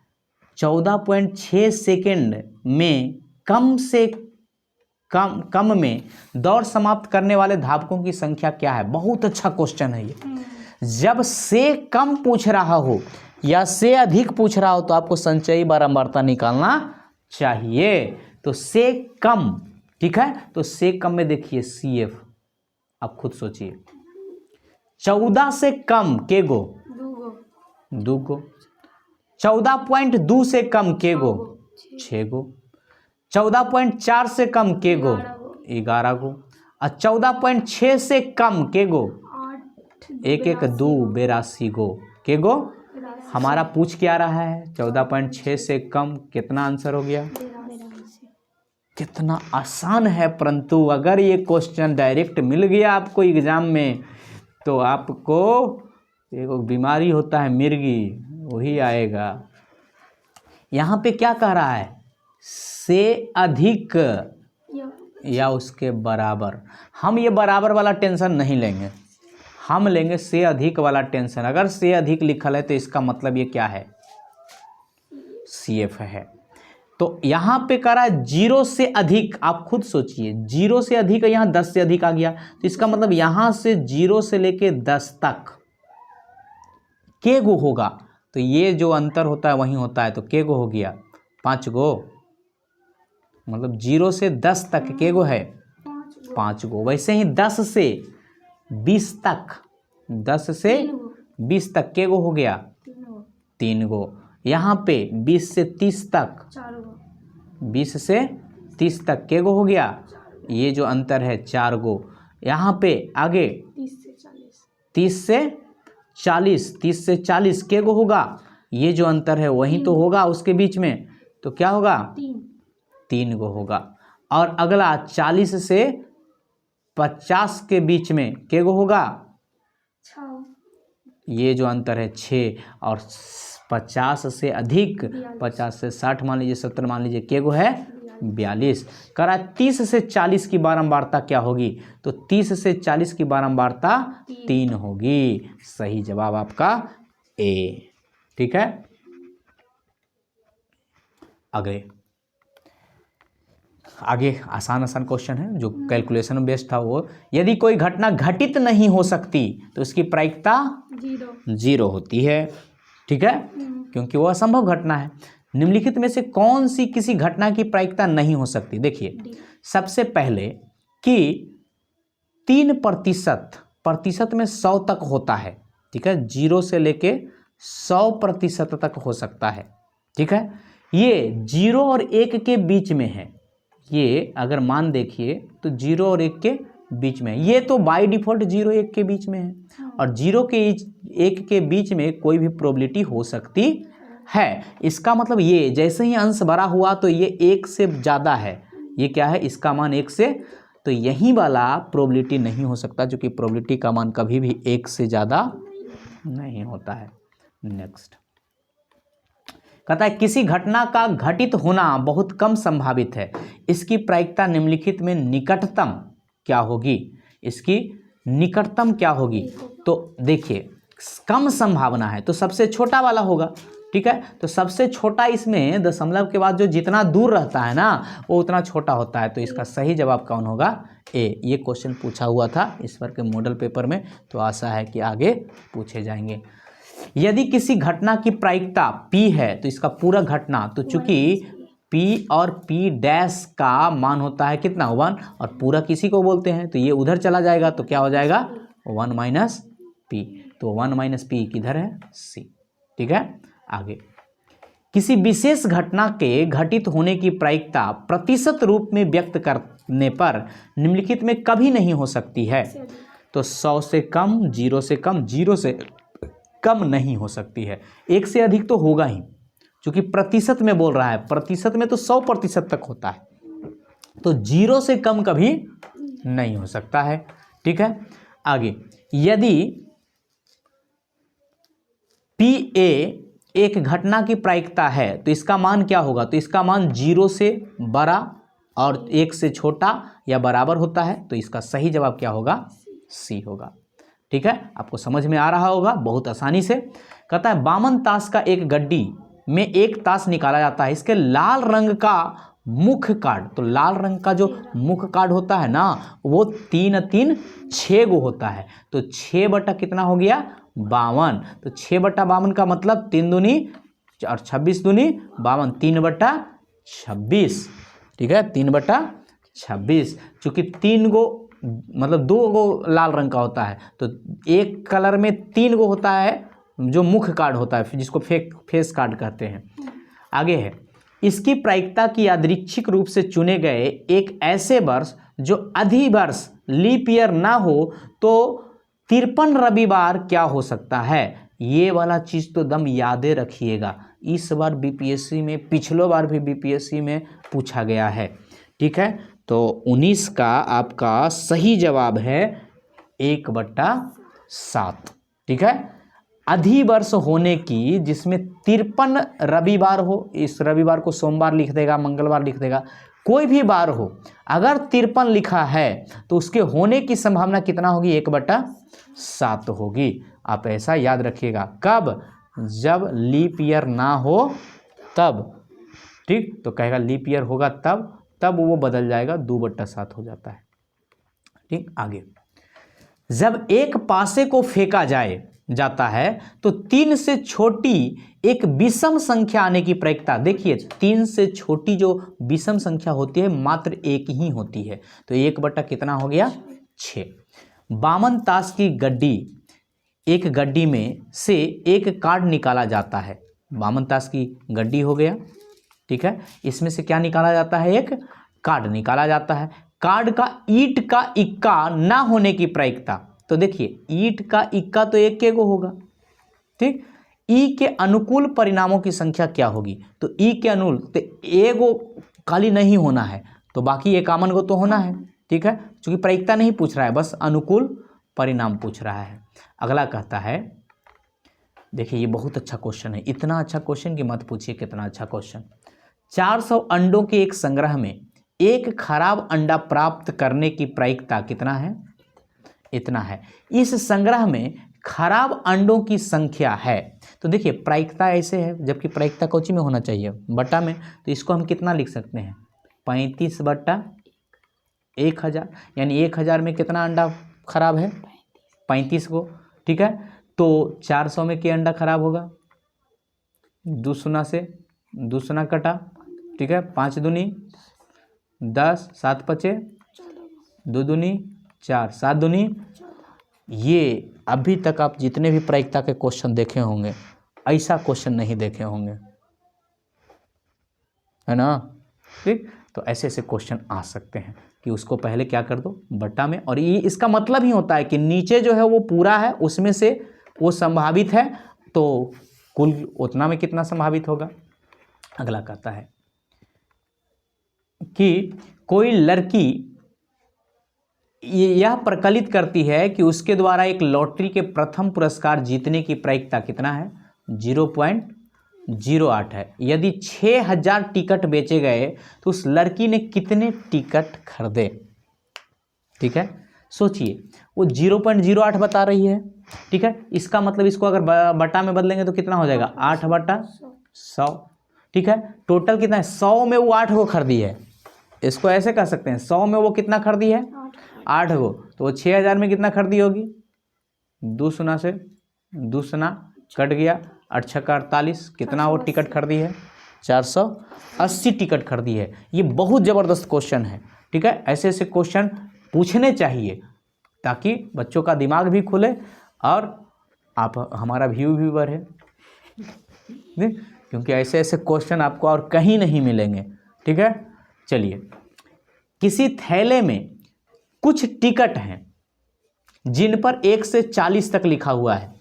A: 14.6 सेकेंड में कम में दौड़ समाप्त करने वाले धावकों की संख्या क्या है? बहुत अच्छा क्वेश्चन है ये। जब से कम पूछ रहा हो या से अधिक पूछ रहा हो तो आपको संचयी बारंबारता निकालना चाहिए। तो से कम, ठीक है, तो से कम में देखिए CF, आप खुद सोचिए। 14 से कम के गो? 2 गो। 14.2 से कम के गो? 6 गो। 14.4 से कम के गो? 11 गो। और 14.6 से कम के गो? 1 1 2 82 गो के गो। हमारा पूछ क्या रहा है? 14.6 से कम, कितना आंसर हो गया? कितना आसान है। परंतु अगर ये क्वेश्चन डायरेक्ट मिल गया आपको एग्जाम में तो आपको एक बीमारी होता है मिर्गी, वही आएगा। यहाँ पे क्या कह रहा है? से अधिक या उसके बराबर। हम ये बराबर वाला टेंशन नहीं लेंगे, हम लेंगे से अधिक वाला टेंशन। अगर से अधिक लिखल है तो इसका मतलब ये क्या है? CF है। तो यहाँ पे कह रहा है 0 से अधिक। आप खुद सोचिए, 0 से अधिक, यहाँ 10 से अधिक आ गया तो इसका मतलब यहाँ से 0 से लेके 10 तक के गो होगा। तो ये जो अंतर होता है वहीं होता है। तो के गो हो गया? 5 गो। मतलब 0 से 10 तक के गो है? 5 गो। वैसे ही 10 से 20 तक, 10 से 20 तक के गो हो गया? 3 गो। यहाँ पे 20 से 30 तक, 20 से 30 तक के गो हो गया? ये जो अंतर है 4 गो। यहाँ पे आगे 30 से 40 के गो होगा? ये जो अंतर है वही तो होगा उसके बीच में। तो क्या होगा? 3 गो होगा। और अगला 40 से 50 के बीच में के गो होगा? 6। ये जो अंतर है 6। और 50 से अधिक, 50 से 60 मान लीजिए, 70 मान लीजिए, के गो है? 42। कह रहा है 30 से 40 की बारंबारता क्या होगी? तो 30 से 40 की बारंबारता 3 होगी। सही जवाब आपका A। ठीक है, आगे आसान क्वेश्चन है जो कैलकुलेशन बेस्ड था। वो यदि कोई घटना घटित नहीं हो सकती तो उसकी प्रायिकता 0 होती है। ठीक है, क्योंकि वो असंभव घटना है। निम्नलिखित में से कौन सी किसी घटना की प्रायिकता नहीं हो सकती? देखिए, सबसे पहले कि 3% में 100 तक होता है। ठीक है, 0 से लेके 100% तक हो सकता है। ठीक है, ये 0 और 1 के बीच में है। ये अगर मान देखिए तो 0 और 1 के बीच में है। ये तो बाय डिफॉल्ट 0 1 के बीच में है। और 0 के 1 के बीच में कोई भी प्रोबेबिलिटी हो सकती है। इसका मतलब ये जैसे ही अंश बड़ा हुआ तो ये 1 से ज़्यादा है। ये क्या है? इसका मान 1 से, तो यही वाला प्रोबेबिलिटी नहीं हो सकता, क्योंकि प्रोबेबिलिटी का मान कभी भी 1 से ज़्यादा नहीं होता है। नेक्स्ट कहता है किसी घटना का घटित होना बहुत कम संभावित है, इसकी प्रायिकता निम्नलिखित में निकटतम क्या होगी? इसकी निकटतम क्या होगी? तो देखिए कम संभावना है तो सबसे छोटा वाला होगा, ठीक है। तो सबसे छोटा इसमें दशमलव के बाद जो जितना दूर रहता है ना वो उतना छोटा होता है, तो इसका सही जवाब कौन होगा? ए। ये क्वेश्चन पूछा हुआ था इस बार के मॉडल पेपर में, तो आशा है कि आगे पूछे जाएंगे। यदि किसी घटना की प्रायिकता P है तो इसका पूरा घटना, तो चूंकि P और P डैश का मान होता है कितना? 1, और पूरा किसी को बोलते हैं तो ये उधर चला जाएगा तो क्या हो जाएगा? 1 माइनस P। तो 1 माइनस P किधर है? C, ठीक है। आगे, किसी विशेष घटना के घटित होने की प्रायिकता प्रतिशत रूप में व्यक्त करने पर निम्नलिखित में कभी नहीं हो सकती है। तो 100 से कम, 0 से कम, 0 से कम नहीं हो सकती है। 1 से अधिक तो होगा ही, क्योंकि प्रतिशत में बोल रहा है, प्रतिशत में तो 100% तक होता है, तो 0 से कम कभी नहीं हो सकता है, ठीक है। आगे, यदि PA एक घटना की प्रायिकता है तो इसका मान क्या होगा? तो इसका मान 0 से बड़ा और 1 से छोटा या बराबर होता है, तो इसका सही जवाब क्या होगा? C होगा, ठीक है। आपको समझ में आ रहा होगा बहुत आसानी से। कहता है 52 ताश का एक गड्डी में एक ताश निकाला जाता है, इसके लाल रंग का मुख्य कार्ड, तो लाल रंग का जो मुख्य कार्ड होता है ना वो 3 3 6 गो होता है, तो 6 बटा कितना हो गया? 52। तो 6 बटा 52 का मतलब 3 दूनी और 26 दूनी 52, 3 बटा 26, ठीक है, 3 बटा 26। चूंकि 3 गो मतलब 2 गो लाल रंग का होता है, तो एक कलर में 3 गो होता है जो मुख्य कार्ड होता है, जिसको फेस कार्ड कहते हैं। आगे है, इसकी प्रायिकता की यादृच्छिक रूप से चुने गए एक ऐसे वर्ष जो अधिवर्ष लीप ईयर ना हो तो 53 रविवार क्या हो सकता है? ये वाला चीज़ तो दम यादें रखिएगा, इस बार बीपीएससी में, पिछलो बार भी बीपीएससी में पूछा गया है, ठीक है। तो 19 का आपका सही जवाब है 1/7, ठीक है। अधिवर्ष होने की जिसमें 53 रविवार हो, इस रविवार को सोमवार लिख देगा, मंगलवार लिख देगा, कोई भी बार हो, अगर 53 लिखा है तो उसके होने की संभावना कितना होगी? 1/7 होगी। आप ऐसा याद रखिएगा, कब? जब लीप ईयर ना हो तब, ठीक। तो कहेगा लीप ईयर होगा तब वो बदल जाएगा, 2/7 हो जाता है, ठीक। आगे, जब एक पासे को फेंका जाता है तो 3 से छोटी एक विषम संख्या आने की प्रायिकता, देखिए 3 से छोटी जो विषम संख्या होती है मात्र एक ही होती है, तो 1 बटा कितना हो गया? 6। 52 ताश की एक गड्डी में से एक कार्ड निकाला जाता है, 52 ताश की गड्डी हो गया, ठीक है। इसमें से क्या निकाला जाता है? एक कार्ड निकाला जाता है। कार्ड का ईंट का इक्का ना होने की प्रायिकता, तो देखिए ईंट का इक्का तो एक के को होगा, ठीक। ई के अनुकूल परिणामों की संख्या क्या होगी? तो ई के अनुकूल तो एगो खाली नहीं होना है, तो बाकी 51 गो तो होना है, ठीक है। क्योंकि प्रायिकता नहीं पूछ रहा है, बस अनुकूल परिणाम पूछ रहा है। अगला कहता है, देखिए ये बहुत अच्छा क्वेश्चन है, इतना अच्छा क्वेश्चन कि मत पूछिए कितना अच्छा क्वेश्चन। 400 अंडों के एक संग्रह में एक खराब अंडा प्राप्त करने की प्रायिकता कितना है? इतना है। इस संग्रह में खराब अंडों की संख्या है, तो देखिए प्रायिकता ऐसे है, जबकि प्रायिकता कौची में होना चाहिए? बटा में, तो इसको हम कितना लिख सकते हैं? 35 बटा 1000, यानी 1000 में कितना अंडा खराब है? 35 को, ठीक है। तो 400 में क्या अंडा खराब होगा? 2 शून्य से 2 शून्य कटा, ठीक है, 5 दूनी 10, 7 पचे 2 दूनी 4, 7 दूनी। ये अभी तक आप जितने भी प्रायिकता के क्वेश्चन देखे होंगे ऐसा क्वेश्चन नहीं देखे होंगे, है ना, ठीक। तो ऐसे ऐसे क्वेश्चन आ सकते हैं कि उसको पहले क्या कर दो? बटा में, और ये इसका मतलब ही होता है कि नीचे जो है वो पूरा है, उसमें से वो संभावित है, तो कुल उतना में कितना संभावित होगा। अगला कहता है कि कोई लड़की यह प्रकलित करती है कि उसके द्वारा एक लॉटरी के प्रथम पुरस्कार जीतने की प्रायिकता कितना है? 0.08 है। यदि 6000 टिकट बेचे गए तो उस लड़की ने कितने टिकट खरीदे? ठीक है, सोचिए वो 0.08 बता रही है, ठीक है। इसका मतलब इसको अगर बटा में बदलेंगे तो कितना हो जाएगा, 8/100, ठीक है। टोटल कितना है, 100 में वो 8 को खरीदी है, इसको ऐसे कह सकते हैं 100 में वो कितना खरीदी है, 8 को, तो वो 6000 में कितना खरीदी होगी, 2 शून्य से 2 शून्य कट गया, 8 छक्का 48, कितना वो टिकट खरीदी है, 480 टिकट खरीदी है। ये बहुत ज़बरदस्त क्वेश्चन है, ठीक है। ऐसे ऐसे क्वेश्चन पूछने चाहिए ताकि बच्चों का दिमाग भी खुले और आप हमारा व्यू भी बढ़े, क्योंकि ऐसे ऐसे क्वेश्चन आपको और कहीं नहीं मिलेंगे, ठीक है। चलिए, किसी थैले में कुछ टिकट हैं जिन पर 1 से 40 तक लिखा हुआ है,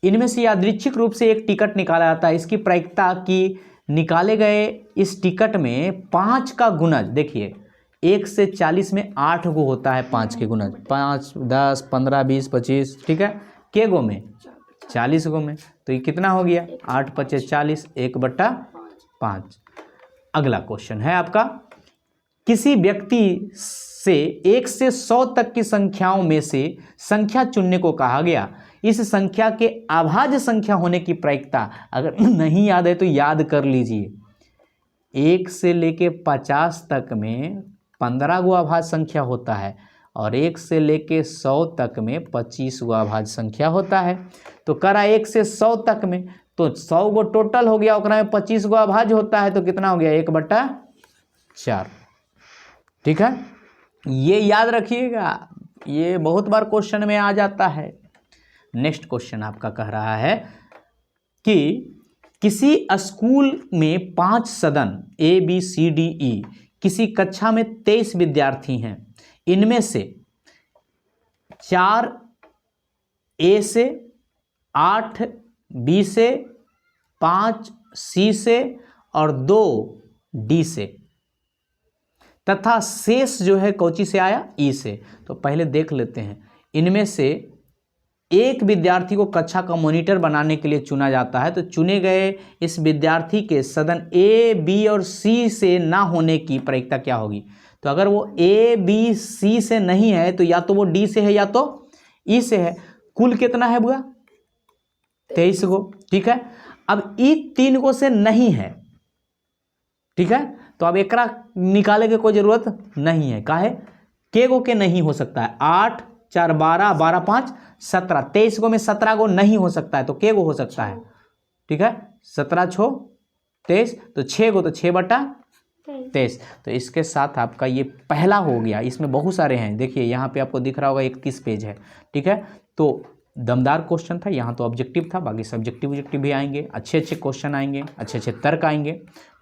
A: इनमें से यादृच्छिक रूप से एक टिकट निकाला जाता है। इसकी प्रायिकता कि निकाले गए इस टिकट में 5 का गुणज, देखिए 1 से 40 में 8 गो होता है 5 के गुणज, 5, 10, 15, 20, 25, ठीक है। के गो में, 40 गो में, तो ये कितना हो गया, 8 5 40, 1/5। अगला क्वेश्चन है आपका, किसी व्यक्ति से 1 से 100 तक की संख्याओं में से संख्या चुनने को कहा गया। इस संख्या के अभाज्य संख्या होने की प्रायिकता, अगर नहीं याद है तो याद कर लीजिए, 1 से लेके 50 तक में 15 गो अभाज्य संख्या होता है और 1 से लेके 100 तक में 25 गो अभाज्य संख्या होता है। तो करा 1 से 100 तक में, तो 100 गो टोटल हो गया, ओकरा में 25 गो अभाज्य होता है, तो कितना हो गया, 1/4, ठीक है। ये याद रखिएगा, ये बहुत बार क्वेश्चन में आ जाता है। नेक्स्ट क्वेश्चन आपका कह रहा है कि किसी स्कूल में 5 सदन ABCDE, किसी कक्षा में 23 विद्यार्थी हैं, इनमें से 4 A से, 8 B से, 5 C से और 2 D से, तथा शेष जो है कौची से आया, ई से। तो पहले देख लेते हैं, इनमें से एक विद्यार्थी को कक्षा का मॉनिटर बनाने के लिए चुना जाता है। तो चुने गए इस विद्यार्थी के सदन A, B और C से ना होने की प्रायिकता क्या होगी। तो अगर वो A, B, C से नहीं है तो या तो वो D से है या तो E से है। कुल कितना है बुआ, 23 गो, ठीक है। अब ई 3 गो से नहीं है, ठीक है, तो अब एकरा निकाले के कोई जरूरत नहीं है, काहे, के गो के नहीं हो सकता है, 8 4 12, 12 5 17, 23 गो में 17 गो नहीं हो सकता है, तो के गो हो सकता है, ठीक है, 17 6 23, तो 6 गो, तो 6/23। तो इसके साथ आपका ये पहला हो गया। इसमें बहुत सारे हैं, देखिए यहाँ पे आपको दिख रहा होगा 31 पेज है, ठीक है। तो दमदार क्वेश्चन था, यहाँ तो ऑब्जेक्टिव था, बाकी सब्जेक्टिव ऑब्जेक्टिव भी आएंगे, अच्छे अच्छे क्वेश्चन आएंगे, अच्छे अच्छे तर्क आएंगे,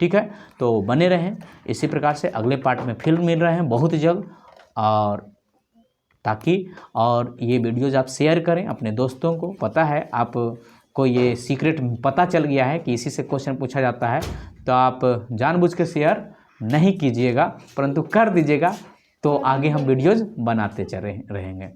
A: ठीक है। तो बने रहें इसी प्रकार से, अगले पार्ट में फिर मिल रहे हैं बहुत जल्द, और ताकि और ये वीडियोज आप शेयर करें अपने दोस्तों को। पता है आपको ये सीक्रेट पता चल गया है कि इसी से क्वेश्चन पूछा जाता है, तो आप जानबूझ के शेयर नहीं कीजिएगा, परंतु कर दीजिएगा, तो आगे हम वीडियोज़ बनाते चल रहेंगे।